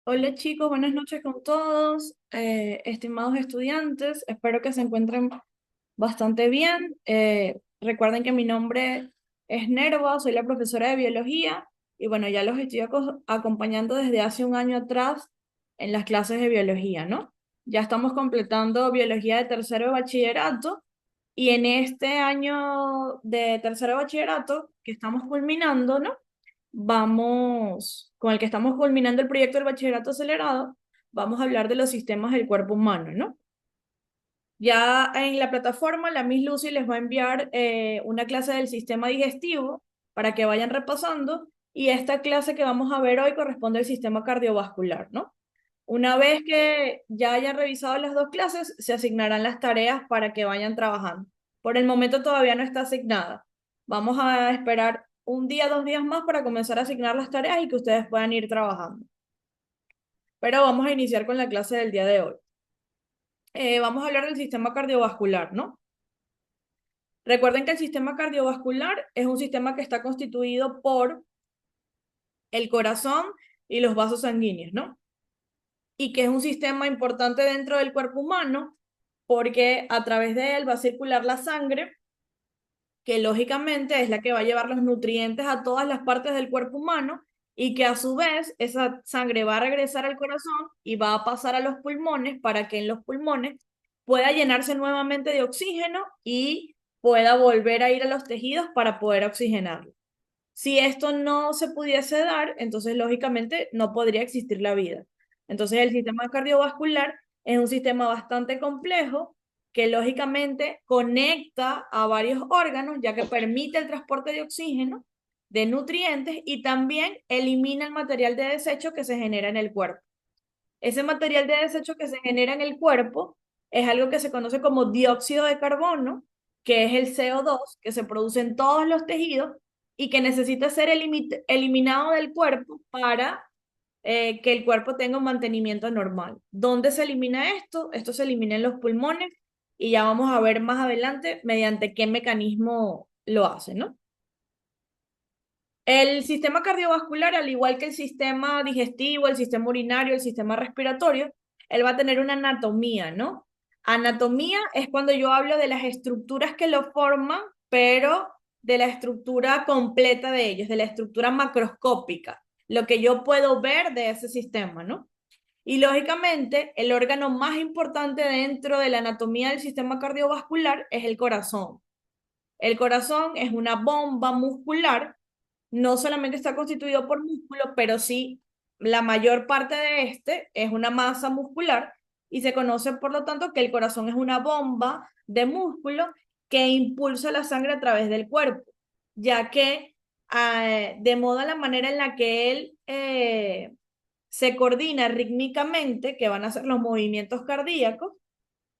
Hola chicos, buenas noches con todos, estimados estudiantes, espero que se encuentren bastante bien. Recuerden que mi nombre es Nerva, soy la profesora de biología y bueno, ya los estoy acompañando desde hace un año atrás en las clases de biología, ¿no? Ya estamos completando biología de tercero de bachillerato y en este año de tercero de bachillerato que estamos culminando, ¿no? Con el que estamos culminando el proyecto del bachillerato acelerado, vamos a hablar de los sistemas del cuerpo humano, ¿no? Ya en la plataforma, la Miss Lucy les va a enviar una clase del sistema digestivo para que vayan repasando y esta clase que vamos a ver hoy corresponde al sistema cardiovascular, ¿no? Una vez que ya hayan revisado las dos clases, se asignarán las tareas para que vayan trabajando. Por el momento todavía no está asignada. Vamos a esperar un día, 2 días más para comenzar a asignar las tareas y que ustedes puedan ir trabajando. Pero vamos a iniciar con la clase del día de hoy. Vamos a hablar del sistema cardiovascular, ¿no? Recuerden que el sistema cardiovascular es un sistema que está constituido por el corazón y los vasos sanguíneos, ¿no? Y que es un sistema importante dentro del cuerpo humano porque a través de él va a circular la sangre, que lógicamente es la que va a llevar los nutrientes a todas las partes del cuerpo humano y que a su vez esa sangre va a regresar al corazón y va a pasar a los pulmones para que en los pulmones pueda llenarse nuevamente de oxígeno y pueda volver a ir a los tejidos para poder oxigenarlo. Si esto no se pudiese dar, entonces lógicamente no podría existir la vida. Entonces el sistema cardiovascular es un sistema bastante complejo que lógicamente conecta a varios órganos, ya que permite el transporte de oxígeno, de nutrientes y también elimina el material de desecho que se genera en el cuerpo. Ese material de desecho que se genera en el cuerpo es algo que se conoce como dióxido de carbono, que es el CO2 que se produce en todos los tejidos y que necesita ser eliminado del cuerpo para que el cuerpo tenga un mantenimiento normal. ¿Dónde se elimina esto? Esto se elimina en los pulmones y ya vamos a ver más adelante mediante qué mecanismo lo hace, ¿no? El sistema cardiovascular, al igual que el sistema digestivo, el sistema urinario, el sistema respiratorio, él va a tener una anatomía, ¿no? Anatomía es cuando yo hablo de las estructuras que lo forman, pero de la estructura completa de ellos, de la estructura macroscópica, lo que yo puedo ver de ese sistema, ¿no? Y lógicamente, el órgano más importante dentro de la anatomía del sistema cardiovascular es el corazón. El corazón es una bomba muscular, no solamente está constituido por músculo, pero sí la mayor parte de este es una masa muscular y se conoce por lo tanto que el corazón es una bomba de músculo que impulsa la sangre a través del cuerpo, ya que de modo a la manera en la que él se coordina rítmicamente, que van a ser los movimientos cardíacos,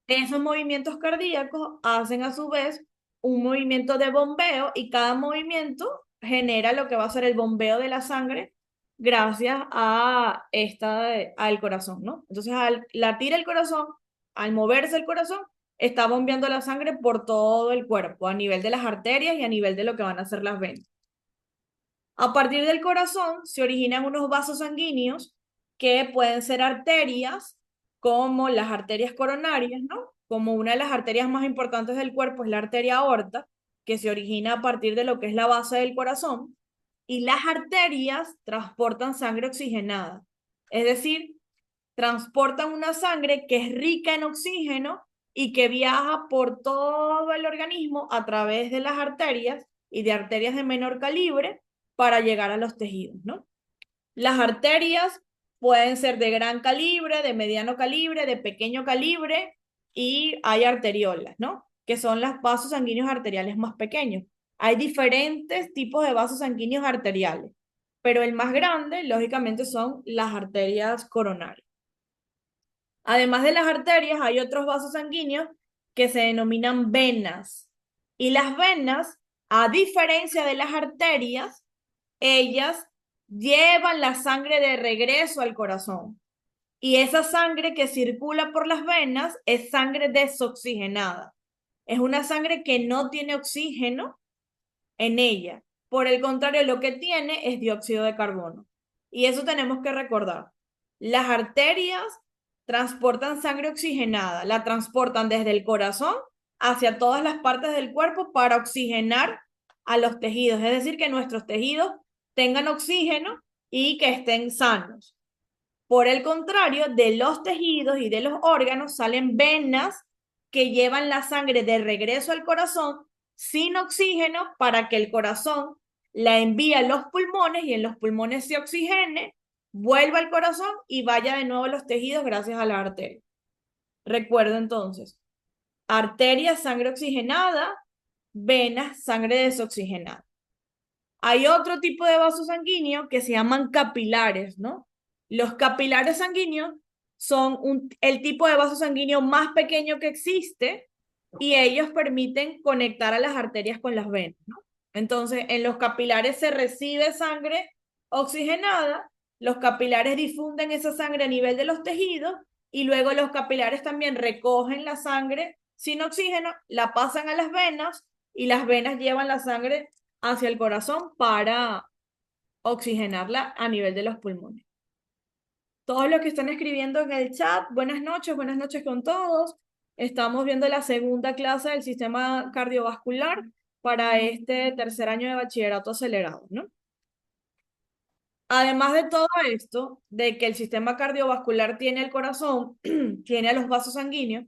esos movimientos cardíacos hacen a su vez un movimiento de bombeo y cada movimiento genera lo que va a ser el bombeo de la sangre gracias al corazón, ¿no? Entonces, al latir el corazón, al moverse el corazón, está bombeando la sangre por todo el cuerpo, a nivel de las arterias y a nivel de lo que van a ser las venas. A partir del corazón se originan unos vasos sanguíneos que pueden ser arterias, como las arterias coronarias, ¿no? Como una de las arterias más importantes del cuerpo es la arteria aorta, que se origina a partir de lo que es la base del corazón. Y las arterias transportan sangre oxigenada, es decir, transportan una sangre que es rica en oxígeno y que viaja por todo el organismo a través de las arterias y de arterias de menor calibre para llegar a los tejidos, ¿no? Las arterias pueden ser de gran calibre, de mediano calibre, de pequeño calibre y hay arteriolas, ¿no? Que son los vasos sanguíneos arteriales más pequeños. Hay diferentes tipos de vasos sanguíneos arteriales, pero el más grande, lógicamente, son las arterias coronarias. Además de las arterias, hay otros vasos sanguíneos que se denominan venas. Y las venas, a diferencia de las arterias, ellas llevan la sangre de regreso al corazón. Y esa sangre que circula por las venas es sangre desoxigenada. Es una sangre que no tiene oxígeno en ella. Por el contrario, lo que tiene es dióxido de carbono. Y eso tenemos que recordar. Las arterias transportan sangre oxigenada, la transportan desde el corazón hacia todas las partes del cuerpo para oxigenar a los tejidos, es decir, que nuestros tejidos tengan oxígeno y que estén sanos. Por el contrario, de los tejidos y de los órganos salen venas que llevan la sangre de regreso al corazón sin oxígeno para que el corazón la envíe a los pulmones y en los pulmones se oxigene, vuelva al corazón y vaya de nuevo a los tejidos gracias a la arteria. Recuerda entonces, arteria, sangre oxigenada, venas, sangre desoxigenada. Hay otro tipo de vasos sanguíneos que se llaman capilares, ¿no? Los capilares sanguíneos son el tipo de vaso sanguíneo más pequeño que existe y ellos permiten conectar a las arterias con las venas, ¿no? Entonces, en los capilares se recibe sangre oxigenada, los capilares difunden esa sangre a nivel de los tejidos y luego los capilares también recogen la sangre sin oxígeno, la pasan a las venas y las venas llevan la sangre hacia el corazón para oxigenarla a nivel de los pulmones. Todos los que están escribiendo en el chat, buenas noches con todos. Estamos viendo la segunda clase del sistema cardiovascular para este tercer año de bachillerato acelerado, ¿no? Además de todo esto, de que el sistema cardiovascular tiene el corazón, tiene a los vasos sanguíneos,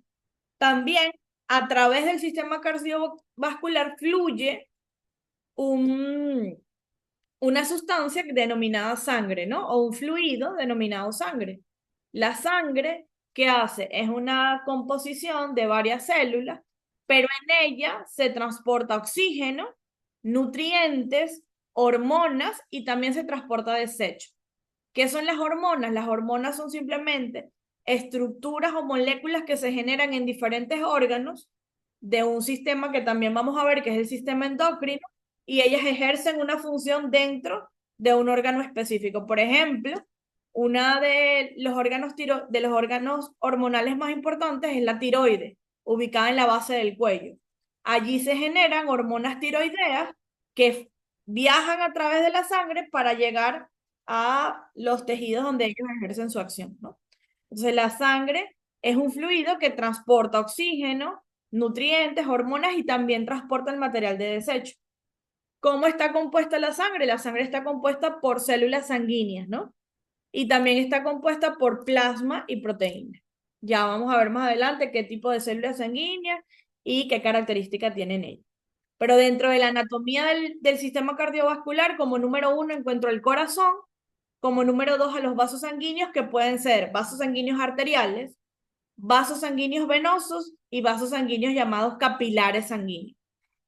también a través del sistema cardiovascular fluye un, una sustancia denominada sangre, ¿no? O un fluido denominado sangre. La sangre, ¿qué hace? Es una composición de varias células, pero en ella se transporta oxígeno, nutrientes, hormonas y también se transporta desecho. ¿Qué son las hormonas? Las hormonas son simplemente estructuras o moléculas que se generan en diferentes órganos de un sistema que también vamos a ver, que es el sistema endocrino, y ellas ejercen una función dentro de un órgano específico. Por ejemplo, una de los órganos hormonales más importantes es la tiroides, ubicada en la base del cuello. Allí se generan hormonas tiroideas que viajan a través de la sangre para llegar a los tejidos donde ellos ejercen su acción, ¿no? Entonces, la sangre es un fluido que transporta oxígeno, nutrientes, hormonas y también transporta el material de desecho. ¿Cómo está compuesta la sangre? La sangre está compuesta por células sanguíneas, ¿no? Y también está compuesta por plasma y proteínas. Ya vamos a ver más adelante qué tipo de células sanguíneas y qué características tienen ellas. Pero dentro de la anatomía del sistema cardiovascular, como número uno encuentro el corazón, como número dos a los vasos sanguíneos, que pueden ser vasos sanguíneos arteriales, vasos sanguíneos venosos y vasos sanguíneos llamados capilares sanguíneos.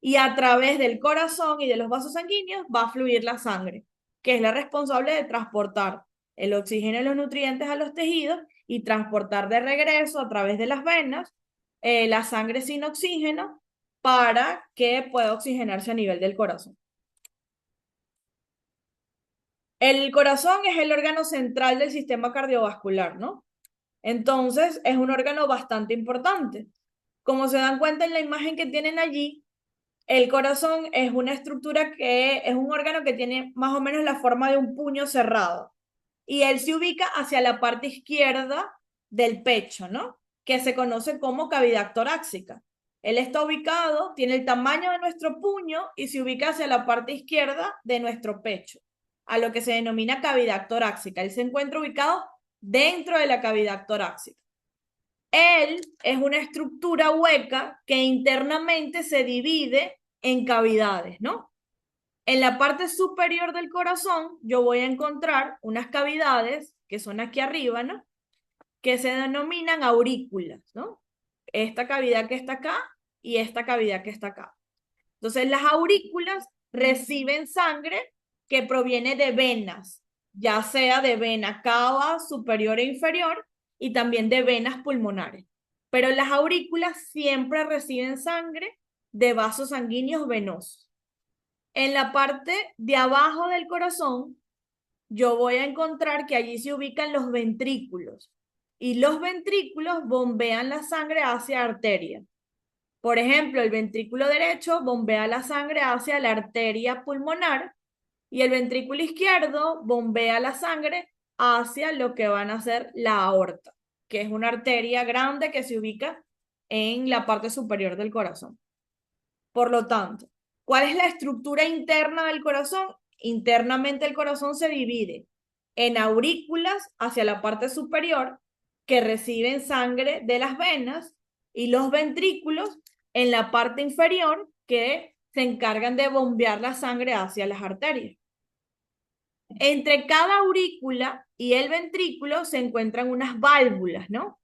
Y a través del corazón y de los vasos sanguíneos va a fluir la sangre, que es la responsable de transportar el oxígeno y los nutrientes a los tejidos y transportar de regreso a través de las venas la sangre sin oxígeno para que pueda oxigenarse a nivel del corazón. El corazón es el órgano central del sistema cardiovascular, ¿no? Entonces, es un órgano bastante importante. Como se dan cuenta en la imagen que tienen allí, el corazón es una estructura que es un órgano que tiene más o menos la forma de un puño cerrado. Y él se ubica hacia la parte izquierda del pecho, ¿no? Que se conoce como cavidad torácica. Él está ubicado, tiene el tamaño de nuestro puño y se ubica hacia la parte izquierda de nuestro pecho, a lo que se denomina cavidad torácica. Él se encuentra ubicado dentro de la cavidad torácica. Él es una estructura hueca que internamente se divide en cavidades, ¿no? En la parte superior del corazón yo voy a encontrar unas cavidades que son aquí arriba, ¿no? Que se denominan aurículas, ¿no? Esta cavidad que está acá y esta cavidad que está acá. Entonces las aurículas reciben sangre que proviene de venas, ya sea de vena cava superior e inferior y también de venas pulmonares. Pero las aurículas siempre reciben sangre de vasos sanguíneos venosos. En la parte de abajo del corazón, yo voy a encontrar que allí se ubican los ventrículos y los ventrículos bombean la sangre hacia arterias. Por ejemplo, el ventrículo derecho bombea la sangre hacia la arteria pulmonar y el ventrículo izquierdo bombea la sangre hacia lo que van a ser la aorta, que es una arteria grande que se ubica en la parte superior del corazón. Por lo tanto, ¿cuál es la estructura interna del corazón? Internamente el corazón se divide en aurículas hacia la parte superior que reciben sangre de las venas y los ventrículos en la parte inferior que se encargan de bombear la sangre hacia las arterias. Entre cada aurícula y el ventrículo se encuentran unas válvulas, ¿no?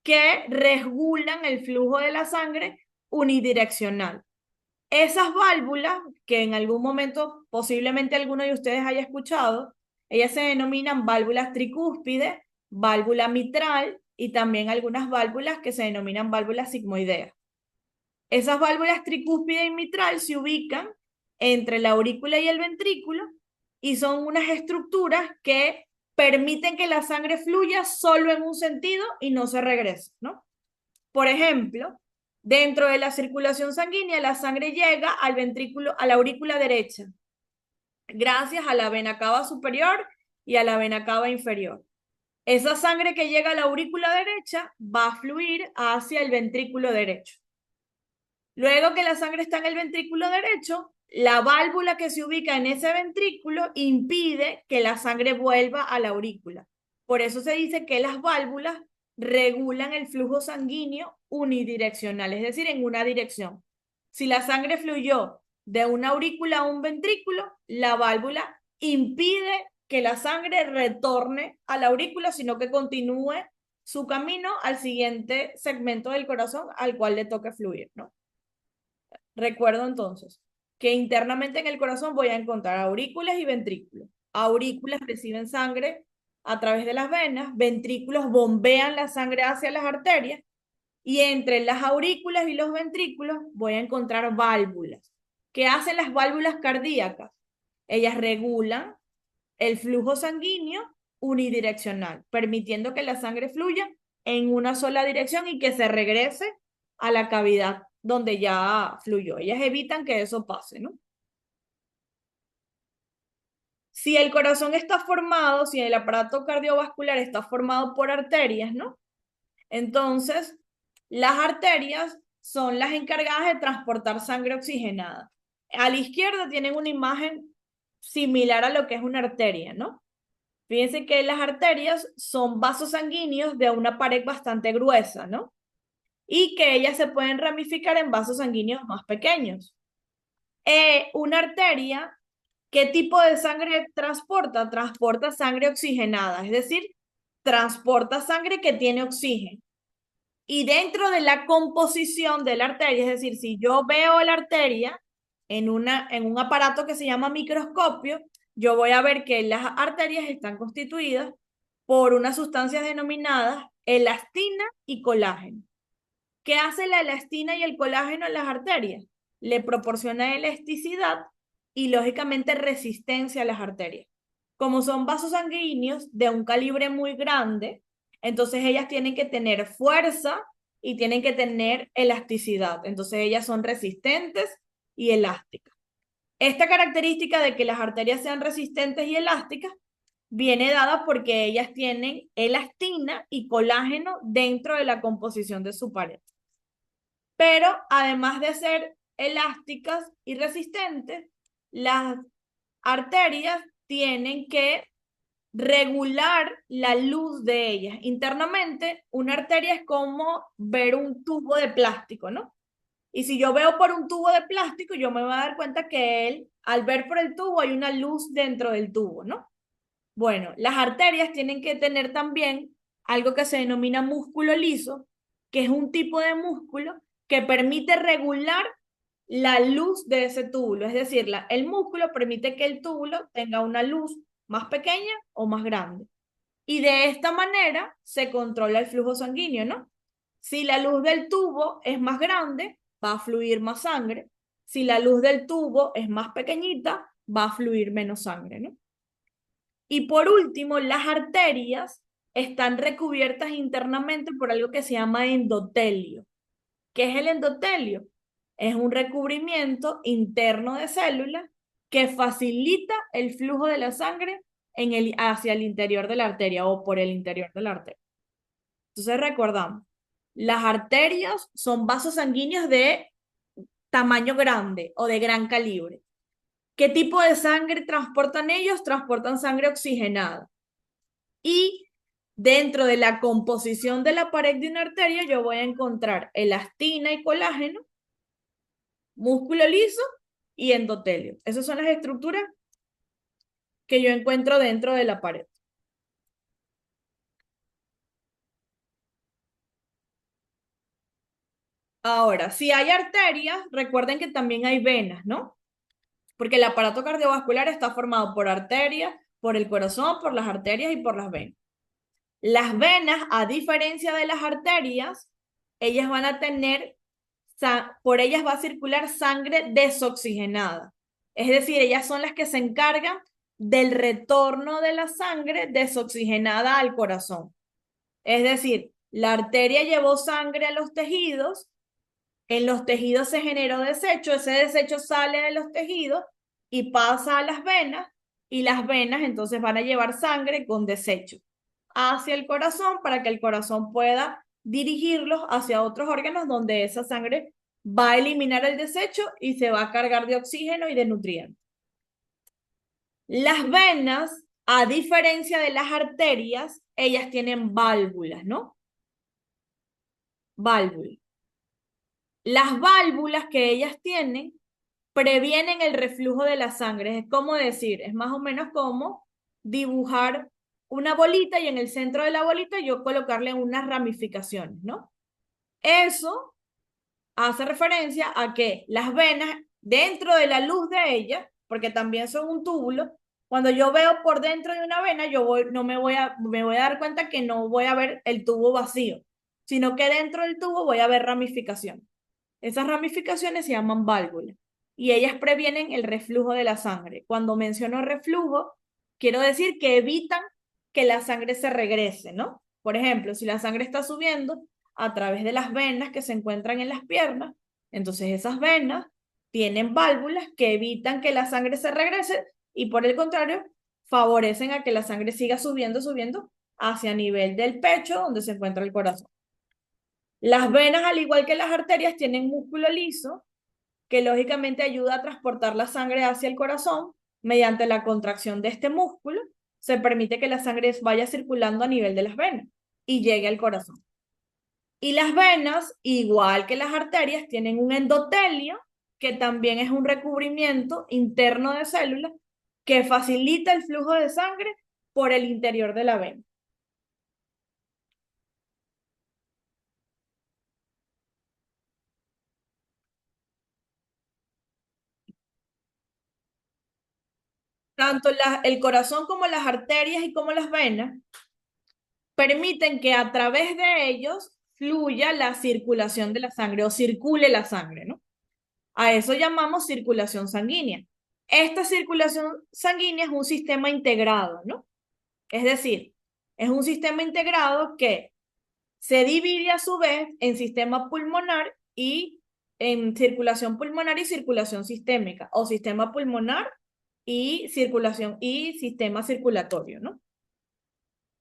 Que regulan el flujo de la sangre unidireccional. Esas válvulas, que en algún momento posiblemente alguno de ustedes haya escuchado, ellas se denominan válvulas tricúspides, válvula mitral y también algunas válvulas que se denominan válvulas sigmoideas. Esas válvulas tricúspide y mitral se ubican entre la aurícula y el ventrículo y son unas estructuras que permiten que la sangre fluya solo en un sentido y no se regrese, ¿no? Por ejemplo, dentro de la circulación sanguínea, la sangre llega al ventrículo, a la aurícula derecha, gracias a la vena cava superior y a la vena cava inferior. Esa sangre que llega a la aurícula derecha va a fluir hacia el ventrículo derecho. Luego que la sangre está en el ventrículo derecho, la válvula que se ubica en ese ventrículo impide que la sangre vuelva a la aurícula. Por eso se dice que las válvulas regulan el flujo sanguíneo unidireccional, es decir, en una dirección. Si la sangre fluyó de una aurícula a un ventrículo, la válvula impide que la sangre retorne a la aurícula, sino que continúe su camino al siguiente segmento del corazón al cual le toque fluir, ¿no? Recuerdo entonces que internamente en el corazón voy a encontrar aurículas y ventrículos. Aurículas reciben sangre a través de las venas, ventrículos bombean la sangre hacia las arterias y entre las aurículas y los ventrículos voy a encontrar válvulas. ¿Qué hacen las válvulas cardíacas? Ellas regulan el flujo sanguíneo unidireccional, permitiendo que la sangre fluya en una sola dirección y que se regrese a la cavidad donde ya fluyó. Ellas evitan que eso pase, ¿no? Si el corazón está formado, si el aparato cardiovascular está formado por arterias, ¿no? Entonces, las arterias son las encargadas de transportar sangre oxigenada. A la izquierda tienen una imagen similar a lo que es una arteria, ¿no? Fíjense que las arterias son vasos sanguíneos de una pared bastante gruesa, ¿no? Y que ellas se pueden ramificar en vasos sanguíneos más pequeños. Una arteria, ¿qué tipo de sangre transporta? Transporta sangre oxigenada, es decir, transporta sangre que tiene oxígeno. Y dentro de la composición de la arteria, es decir, si yo veo la arteria en un aparato que se llama microscopio, yo voy a ver que las arterias están constituidas por unas sustancias denominadas elastina y colágeno. ¿Qué hace la elastina y el colágeno en las arterias? Le proporciona elasticidad y lógicamente resistencia a las arterias. Como son vasos sanguíneos de un calibre muy grande, entonces ellas tienen que tener fuerza y tienen que tener elasticidad. Entonces ellas son resistentes y elásticas. Esta característica de que las arterias sean resistentes y elásticas viene dada porque ellas tienen elastina y colágeno dentro de la composición de su pared. Pero además de ser elásticas y resistentes, las arterias tienen que regular la luz de ellas. Internamente, una arteria es como ver un tubo de plástico, ¿no? Y si yo veo por un tubo de plástico, yo me voy a dar cuenta que al ver por el tubo hay una luz dentro del tubo, ¿no? Bueno, las arterias tienen que tener también algo que se denomina músculo liso, que es un tipo de músculo que permite regular la luz de ese túbulo. Es decir, el músculo permite que el túbulo tenga una luz más pequeña o más grande. Y de esta manera se controla el flujo sanguíneo, ¿no? Si la luz del tubo es más grande, va a fluir más sangre. Si la luz del tubo es más pequeñita, va a fluir menos sangre, ¿no? Y por último, las arterias están recubiertas internamente por algo que se llama endotelio. ¿Qué es el endotelio? Es un recubrimiento interno de células que facilita el flujo de la sangre hacia el interior de la arteria o por el interior de la arteria. Entonces recordamos, las arterias son vasos sanguíneos de tamaño grande o de gran calibre. ¿Qué tipo de sangre transportan ellos? Transportan sangre oxigenada. Y dentro de la composición de la pared de una arteria, yo voy a encontrar elastina y colágeno, músculo liso y endotelio. Esas son las estructuras que yo encuentro dentro de la pared. Ahora, si hay arterias, recuerden que también hay venas, ¿no? Porque el aparato cardiovascular está formado por arterias, por el corazón, por las arterias y por las venas. Las venas, a diferencia de las arterias, ellas van a tener, por ellas va a circular sangre desoxigenada. Es decir, ellas son las que se encargan del retorno de la sangre desoxigenada al corazón. Es decir, la arteria llevó sangre a los tejidos, en los tejidos se generó desecho, ese desecho sale de los tejidos y pasa a las venas, y las venas entonces van a llevar sangre con desecho hacia el corazón para que el corazón pueda dirigirlos hacia otros órganos donde esa sangre va a eliminar el desecho y se va a cargar de oxígeno y de nutrientes. Las venas, a diferencia de las arterias, ellas tienen válvulas, ¿no? Válvulas. Las válvulas que ellas tienen previenen el reflujo de la sangre. Es como decir, es más o menos como dibujar una bolita y en el centro de la bolita yo colocarle unas ramificaciones, ¿no? Eso hace referencia a que las venas, dentro de la luz de ellas, porque también son un túbulo, cuando yo veo por dentro de una vena, no me voy a dar cuenta que no voy a ver el tubo vacío, sino que dentro del tubo voy a ver ramificaciones. Esas ramificaciones se llaman válvulas y ellas previenen el reflujo de la sangre. Cuando menciono reflujo, quiero decir que evitan que la sangre se regrese, ¿no? Por ejemplo, si la sangre está subiendo a través de las venas que se encuentran en las piernas, entonces esas venas tienen válvulas que evitan que la sangre se regrese y por el contrario, favorecen a que la sangre siga subiendo, subiendo hacia nivel del pecho donde se encuentra el corazón. Las venas, al igual que las arterias, tienen músculo liso que lógicamente ayuda a transportar la sangre hacia el corazón. Mediante la contracción de este músculo, se permite que la sangre vaya circulando a nivel de las venas y llegue al corazón. Y las venas, igual que las arterias, tienen un endotelio, que también es un recubrimiento interno de células que facilita el flujo de sangre por el interior de la vena. Tanto el corazón como las arterias y como las venas permiten que a través de ellos fluya la circulación de la sangre o circule la sangre, ¿no? A eso llamamos circulación sanguínea. Esta circulación sanguínea es un sistema integrado, ¿no? Es decir, es un sistema integrado que se divide a su vez en sistema pulmonar y en circulación pulmonar y circulación sistémica, o sistema pulmonar y circulación y sistema circulatorio, ¿no?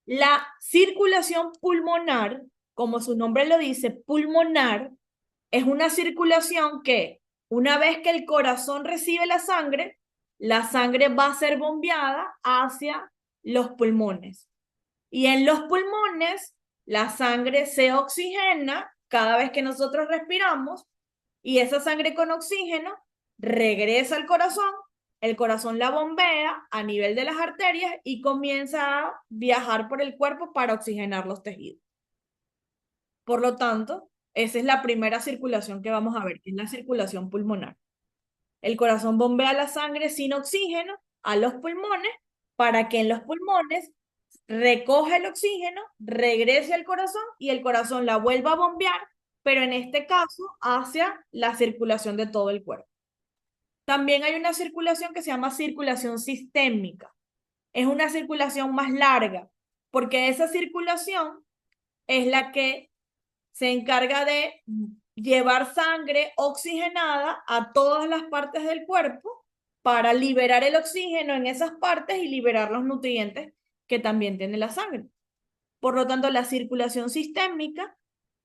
La circulación pulmonar, como su nombre lo dice, pulmonar, es una circulación que una vez que el corazón recibe la sangre va a ser bombeada hacia los pulmones. Y en los pulmones, la sangre se oxigena cada vez que nosotros respiramos y esa sangre con oxígeno regresa al corazón, el corazón la bombea a nivel de las arterias y comienza a viajar por el cuerpo para oxigenar los tejidos. Por lo tanto, esa es la primera circulación que vamos a ver, que es la circulación pulmonar. El corazón bombea la sangre sin oxígeno a los pulmones para que en los pulmones recoja el oxígeno, regrese al corazón y el corazón la vuelva a bombear, pero en este caso hacia la circulación de todo el cuerpo. También hay una circulación que se llama circulación sistémica. Es una circulación más larga, porque esa circulación es la que se encarga de llevar sangre oxigenada a todas las partes del cuerpo para liberar el oxígeno en esas partes y liberar los nutrientes que también tiene la sangre. Por lo tanto, la circulación sistémica,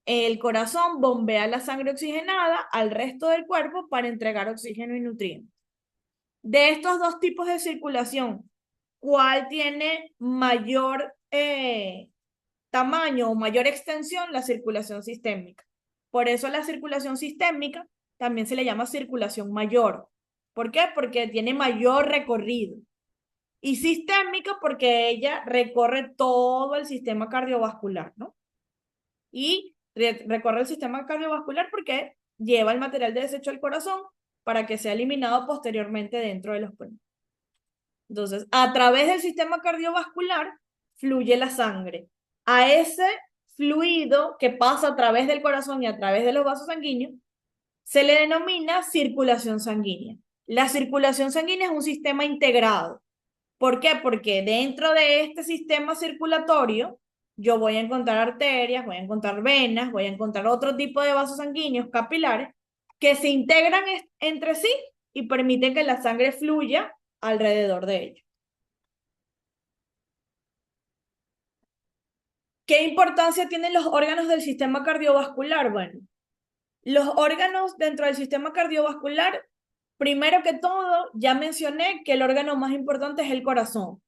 el corazón bombea la sangre oxigenada al resto del cuerpo para entregar oxígeno y nutrientes. De estos dos tipos de circulación, ¿cuál tiene mayor tamaño o mayor extensión? La circulación sistémica. Por eso la circulación sistémica también se le llama circulación mayor. ¿Por qué? Porque tiene mayor recorrido. Y sistémica porque ella recorre todo el sistema cardiovascular, ¿no? Y recorre el sistema cardiovascular porque lleva el material de desecho al corazón para que sea eliminado posteriormente dentro de los pulmones. Entonces, a través del sistema cardiovascular fluye la sangre. A ese fluido que pasa a través del corazón y a través de los vasos sanguíneos se le denomina circulación sanguínea. La circulación sanguínea es un sistema integrado. ¿Por qué? Porque dentro de este sistema circulatorio yo voy a encontrar arterias, voy a encontrar venas, voy a encontrar otro tipo de vasos sanguíneos capilares que se integran entre sí y permiten que la sangre fluya alrededor de ellos. ¿Qué importancia tienen los órganos del sistema cardiovascular? Bueno, los órganos dentro del sistema cardiovascular, primero que todo, ya mencioné que el órgano más importante es el corazón.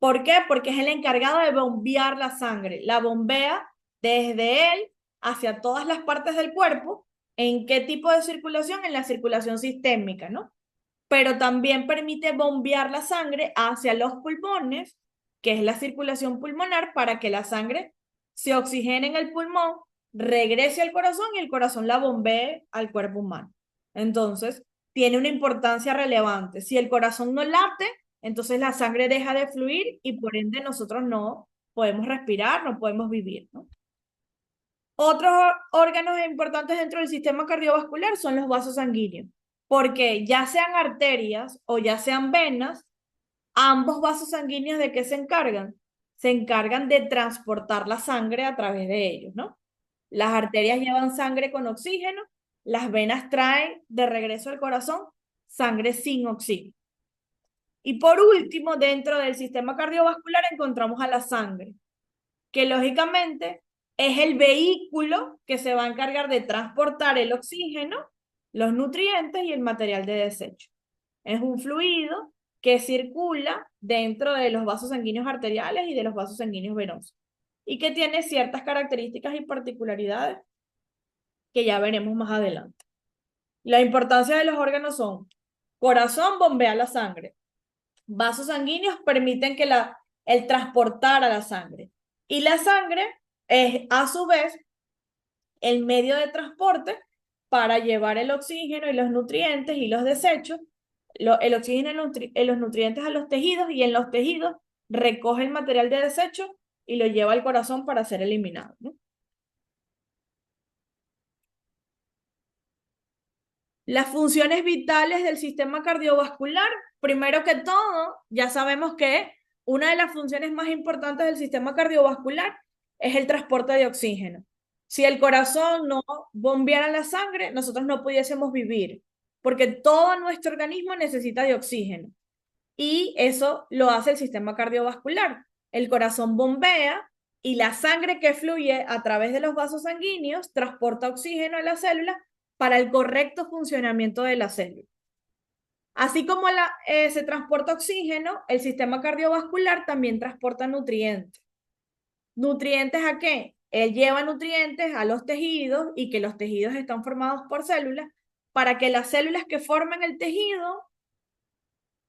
¿Por qué? Porque es el encargado de bombear la sangre. La bombea desde él hacia todas las partes del cuerpo. ¿En qué tipo de circulación? En la circulación sistémica, ¿no? Pero también permite bombear la sangre hacia los pulmones, que es la circulación pulmonar, para que la sangre se oxigene en el pulmón, regrese al corazón y el corazón la bombee al cuerpo humano. Entonces, tiene una importancia relevante. Si el corazón no late, entonces la sangre deja de fluir y por ende nosotros no podemos respirar, no podemos vivir, ¿no? Otros órganos importantes dentro del sistema cardiovascular son los vasos sanguíneos, porque ya sean arterias o ya sean venas, ambos vasos sanguíneos ¿de qué se encargan? Se encargan de transportar la sangre a través de ellos, ¿no? Las arterias llevan sangre con oxígeno, las venas traen de regreso al corazón sangre sin oxígeno. Y por último, dentro del sistema cardiovascular encontramos a la sangre, que lógicamente es el vehículo que se va a encargar de transportar el oxígeno, los nutrientes y el material de desecho. Es un fluido que circula dentro de los vasos sanguíneos arteriales y de los vasos sanguíneos venosos y que tiene ciertas características y particularidades que ya veremos más adelante. La importancia de los órganos son: corazón bombea la sangre, vasos sanguíneos permiten que el transportar a la sangre y la sangre es a su vez el medio de transporte para llevar el oxígeno y los nutrientes y los desechos, el oxígeno y los nutrientes a los tejidos y en los tejidos recoge el material de desecho y lo lleva al corazón para ser eliminado, ¿no? Las funciones vitales del sistema cardiovascular, primero que todo, ya sabemos que una de las funciones más importantes del sistema cardiovascular es el transporte de oxígeno. Si el corazón no bombeara la sangre, nosotros no pudiésemos vivir, porque todo nuestro organismo necesita de oxígeno. Y eso lo hace el sistema cardiovascular. El corazón bombea y la sangre que fluye a través de los vasos sanguíneos transporta oxígeno a la célula para el correcto funcionamiento de la célula. Así como se transporta oxígeno, el sistema cardiovascular también transporta nutrientes. ¿Nutrientes a qué? Él lleva nutrientes a los tejidos y que los tejidos están formados por células para que las células que forman el tejido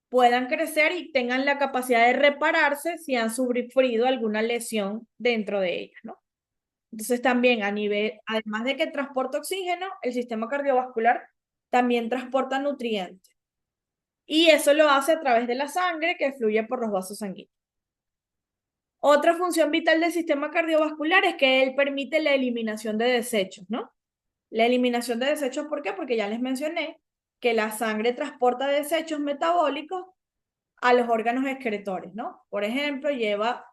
puedan crecer y tengan la capacidad de repararse si han sufrido alguna lesión dentro de ellas, ¿no? Entonces también además de que transporta oxígeno, el sistema cardiovascular también transporta nutrientes. Y eso lo hace a través de la sangre que fluye por los vasos sanguíneos. Otra función vital del sistema cardiovascular es que él permite la eliminación de desechos, ¿no? La eliminación de desechos, ¿por qué? Porque ya les mencioné que la sangre transporta desechos metabólicos a los órganos excretores, ¿no? Por ejemplo, lleva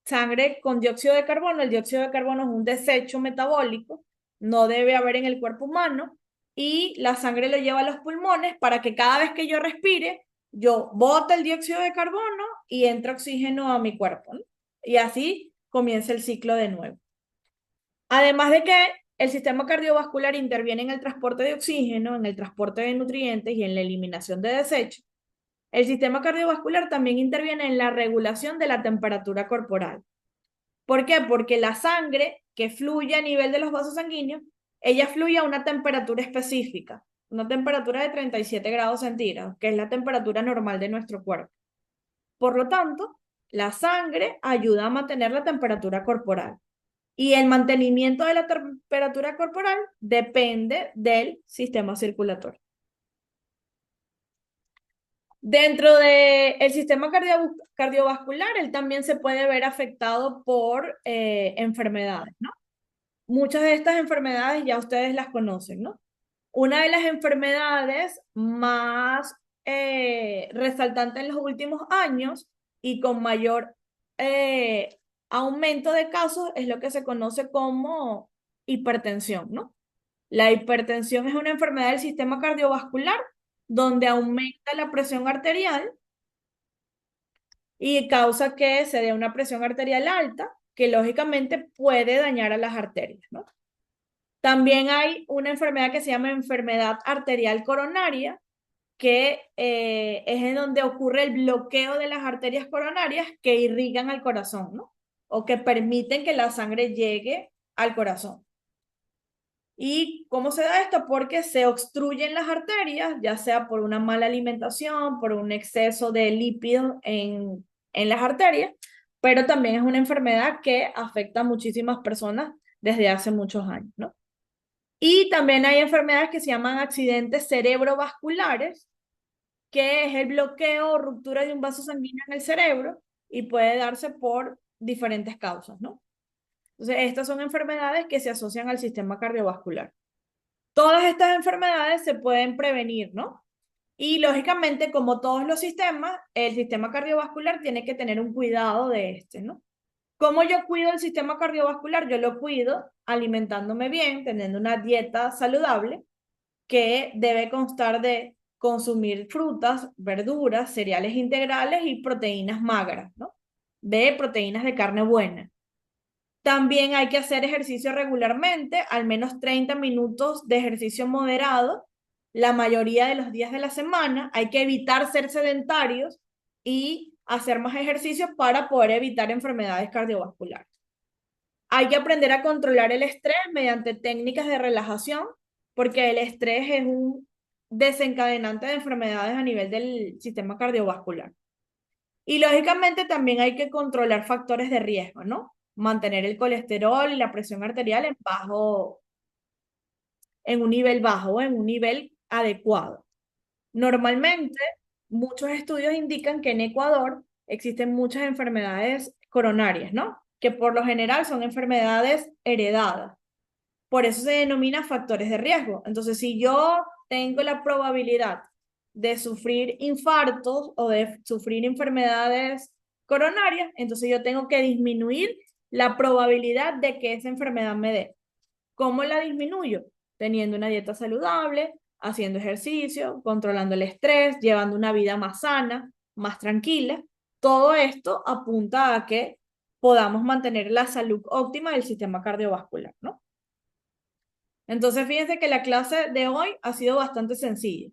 sangre con dióxido de carbono. El dióxido de carbono es un desecho metabólico, no debe haber en el cuerpo humano, y la sangre lo lleva a los pulmones para que cada vez que yo respire, yo bote el dióxido de carbono y entre oxígeno a mi cuerpo, ¿no? Y así comienza el ciclo de nuevo. Además de que el sistema cardiovascular interviene en el transporte de oxígeno, en el transporte de nutrientes y en la eliminación de desechos, el sistema cardiovascular también interviene en la regulación de la temperatura corporal. ¿Por qué? Porque la sangre que fluye a nivel de los vasos sanguíneos, ella fluye a una temperatura específica, una temperatura de 37 grados centígrados, que es la temperatura normal de nuestro cuerpo. Por lo tanto, la sangre ayuda a mantener la temperatura corporal. Y el mantenimiento de la temperatura corporal depende del sistema circulatorio. Dentro del sistema cardiovascular, él también se puede ver afectado por enfermedades, ¿no? Muchas de estas enfermedades ya ustedes las conocen, ¿no? Una de las enfermedades más resaltantes en los últimos años y con mayor aumento de casos es lo que se conoce como hipertensión, ¿no? La hipertensión es una enfermedad del sistema cardiovascular donde aumenta la presión arterial y causa que se dé una presión arterial alta, que lógicamente puede dañar a las arterias, ¿no? También hay una enfermedad que se llama enfermedad arterial coronaria, que es en donde ocurre el bloqueo de las arterias coronarias que irrigan al corazón, ¿no? O que permiten que la sangre llegue al corazón. ¿Y cómo se da esto? Porque se obstruyen las arterias, ya sea por una mala alimentación, por un exceso de lípidos en las arterias, pero también es una enfermedad que afecta a muchísimas personas desde hace muchos años, ¿no? Y también hay enfermedades que se llaman accidentes cerebrovasculares, que es el bloqueo o ruptura de un vaso sanguíneo en el cerebro y puede darse por diferentes causas, ¿no? Entonces, estas son enfermedades que se asocian al sistema cardiovascular. Todas estas enfermedades se pueden prevenir, ¿no? Y lógicamente, como todos los sistemas, el sistema cardiovascular tiene que tener un cuidado de este, ¿no? ¿Cómo yo cuido el sistema cardiovascular? Yo lo cuido alimentándome bien, teniendo una dieta saludable que debe constar de consumir frutas, verduras, cereales integrales y proteínas magras, ¿no? De proteínas de carne buena. También hay que hacer ejercicio regularmente, al menos 30 minutos de ejercicio moderado, la mayoría de los días de la semana. Hay que evitar ser sedentarios y hacer más ejercicio para poder evitar enfermedades cardiovasculares. Hay que aprender a controlar el estrés mediante técnicas de relajación, porque el estrés es un desencadenante de enfermedades a nivel del sistema cardiovascular. Y lógicamente también hay que controlar factores de riesgo, ¿no? Mantener el colesterol y la presión arterial en un nivel bajo, en un nivel adecuado. Normalmente, muchos estudios indican que en Ecuador existen muchas enfermedades coronarias, ¿no? Que por lo general son enfermedades heredadas. Por eso se denomina factores de riesgo. Entonces, si yo tengo la probabilidad de sufrir infartos o de sufrir enfermedades coronarias, entonces yo tengo que disminuir la probabilidad de que esa enfermedad me dé. ¿Cómo la disminuyo? Teniendo una dieta saludable, haciendo ejercicio, controlando el estrés, llevando una vida más sana, más tranquila. Todo esto apunta a que podamos mantener la salud óptima del sistema cardiovascular, ¿no? Entonces, fíjense que la clase de hoy ha sido bastante sencilla.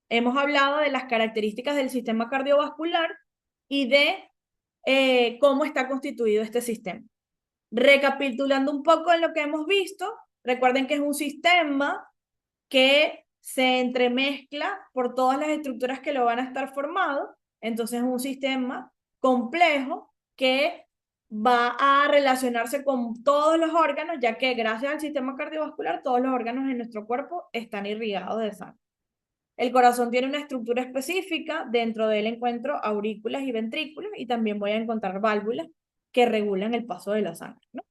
Hemos hablado de las características del sistema cardiovascular y de cómo está constituido este sistema. Recapitulando un poco en lo que hemos visto, recuerden que es un sistema que se entremezcla por todas las estructuras que lo van a estar formado. Entonces es un sistema complejo que va a relacionarse con todos los órganos, ya que gracias al sistema cardiovascular todos los órganos en nuestro cuerpo están irrigados de sangre. El corazón tiene una estructura específica, dentro de él encuentro aurículas y ventrículos y también voy a encontrar válvulas que regulan el paso de la sangre, ¿no?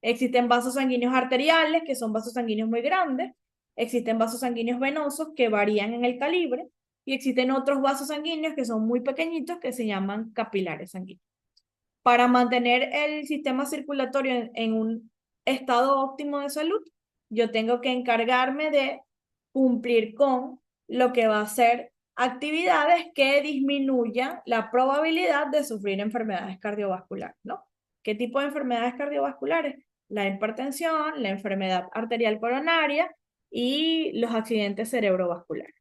Existen vasos sanguíneos arteriales, que son vasos sanguíneos muy grandes. Existen vasos sanguíneos venosos que varían en el calibre. Y existen otros vasos sanguíneos que son muy pequeñitos que se llaman capilares sanguíneos. Para mantener el sistema circulatorio en un estado óptimo de salud, yo tengo que encargarme de cumplir con lo que va a ser actividades que disminuyan la probabilidad de sufrir enfermedades cardiovasculares, ¿no? ¿Qué tipo de enfermedades cardiovasculares? La hipertensión, la enfermedad arterial coronaria y los accidentes cerebrovasculares.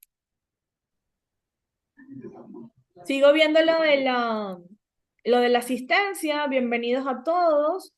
Sigo viendo lo de la asistencia. Bienvenidos a todos.